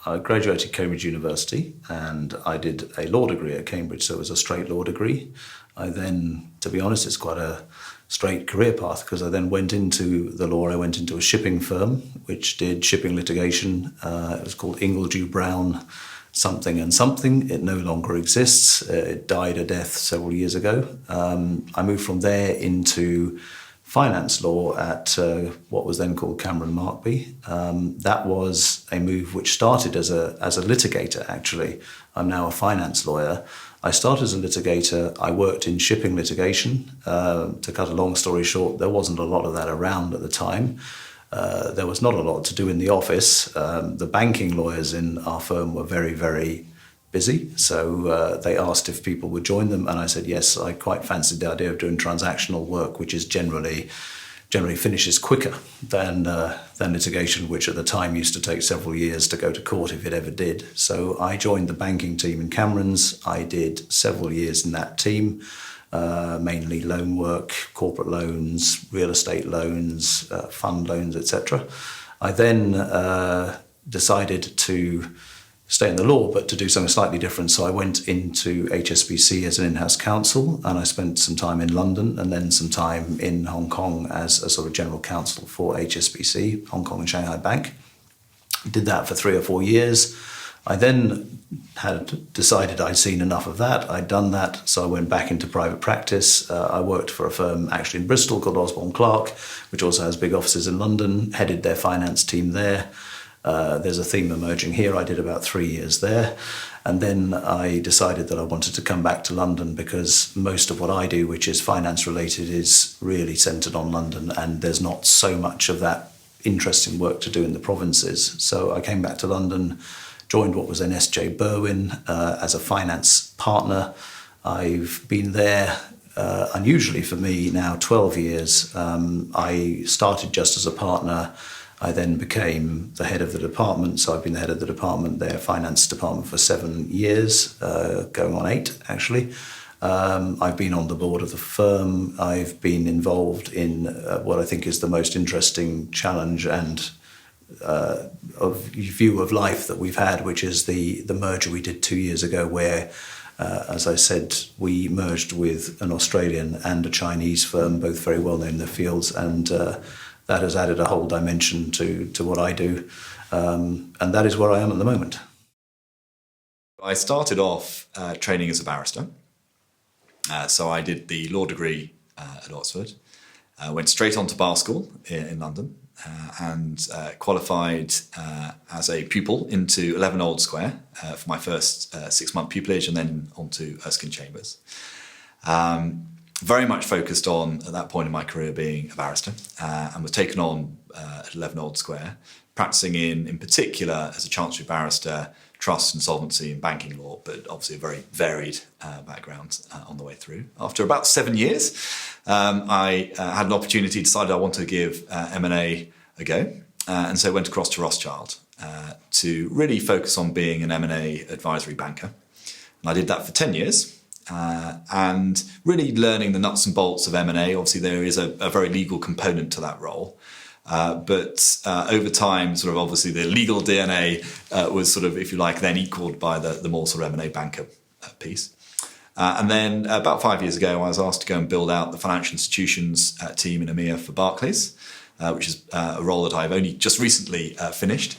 I graduated Cambridge University and I did a law degree at Cambridge, so it was a straight law degree. I then, to be honest, it's quite a straight career path because I then went into the law. I went into a shipping firm which did shipping litigation. It was called Ingledew Brown something and something. It no longer exists. It died a death several years ago. I moved from there into finance law at what was then called Cameron Markby. That was a move which started as a litigator, actually. I'm now a finance lawyer. I started as a litigator. I worked in shipping litigation. To cut a long story short, there wasn't a lot of that around at the time. There was not a lot to do in the office. The banking lawyers in our firm were very, very busy, so they asked if people would join them, and I said yes. I quite fancied the idea of doing transactional work, which is generally finishes quicker than litigation, which at the time used to take several years to go to court if it ever did. So I joined the banking team in Cameron's. I did several years in that team, mainly loan work, corporate loans, real estate loans, fund loans, etc. I then decided to stay in the law, but to do something slightly different. So I went into HSBC as an in-house counsel, and I spent some time in London and then some time in Hong Kong as a sort of general counsel for HSBC, Hong Kong and Shanghai Bank. Did that for 3 or 4 years. I then had decided I'd seen enough of that. I'd done that, so I went back into private practice. I worked for a firm actually in Bristol called Osborne Clarke, which also has big offices in London, headed their finance team there. There's a theme emerging here. I did about 3 years there. And then I decided that I wanted to come back to London because most of what I do, which is finance related, is really centred on London, and there's not so much of that interesting work to do in the provinces. So I came back to London, joined what was then SJ Berwin as a finance partner. I've been there, unusually for me now, 12 years. I started just as a partner. I then became the head of the department, so I've been the head of the department, their finance department, for 7 years, going on 8 actually. I've been on the board of the firm. I've been involved in what I think is the most interesting challenge and view of life that we've had, which is the merger we did 2 years ago, where, as I said, we merged with an Australian and a Chinese firm, both very well known in their fields, and that has added a whole dimension to what I do, and that is where I am at the moment. I started off training as a barrister. So I did the law degree at Oxford, went straight on to bar school in London, and qualified as a pupil into 11 Old Square for my first 6-month pupillage, and then on to Erskine Chambers. Very much focused on, at that point in my career, being a barrister, and was taken on at 11 Old Square, practicing in particular as a Chancery barrister, trust, insolvency and banking law, but obviously a very varied background on the way through. After about 7 years, I had an opportunity, decided I wanted to give M&A a go, and so went across to Rothschild to really focus on being an M&A advisory banker. And I did that for 10 years. And really learning the nuts and bolts of M&A. Obviously, there is a very legal component to that role. But over time, sort of obviously the legal DNA was sort of, if you like, then equaled by the more sort of M&A banker piece. And then about 5 years ago, I was asked to go and build out the financial institutions team in EMEA for Barclays, which is a role that I've only just recently finished.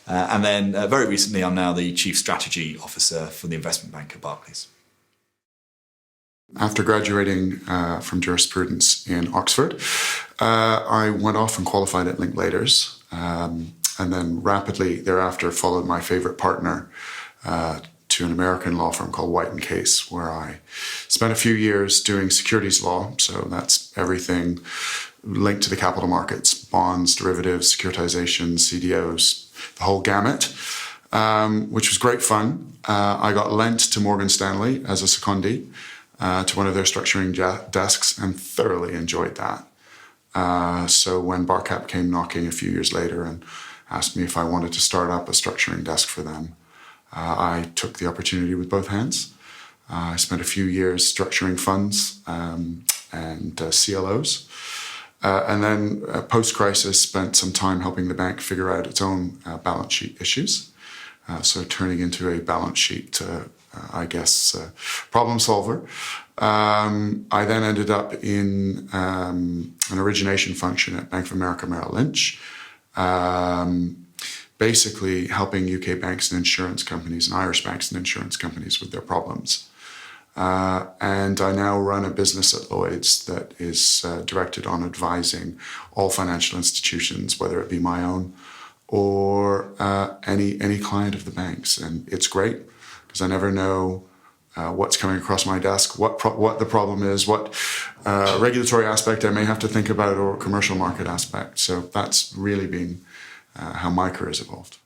And then very recently, I'm now the Chief Strategy Officer for the investment bank at Barclays. After graduating from jurisprudence in Oxford, I went off and qualified at Linklaters, and then rapidly thereafter followed my favorite partner to an American law firm called White & Case, where I spent a few years doing securities law. So that's everything linked to the capital markets, bonds, derivatives, securitizations, CDOs, the whole gamut, which was great fun. I got lent to Morgan Stanley as a secondee to one of their structuring desks, and thoroughly enjoyed that. So when Barcap came knocking a few years later and asked me if I wanted to start up a structuring desk for them, I took the opportunity with both hands. I spent a few years structuring funds and CLOs. And then post-crisis, spent some time helping the bank figure out its own balance sheet issues. so turning into a balance sheet, problem solver. I then ended up in an origination function at Bank of America Merrill Lynch, basically helping UK banks and insurance companies and Irish banks and insurance companies with their problems. And I now run a business at Lloyd's that is directed on advising all financial institutions, whether it be my own or any client of the banks. And it's great because I never know what's coming across my desk, what the problem is, what regulatory aspect I may have to think about, or commercial market aspect. So that's really been how my career has evolved.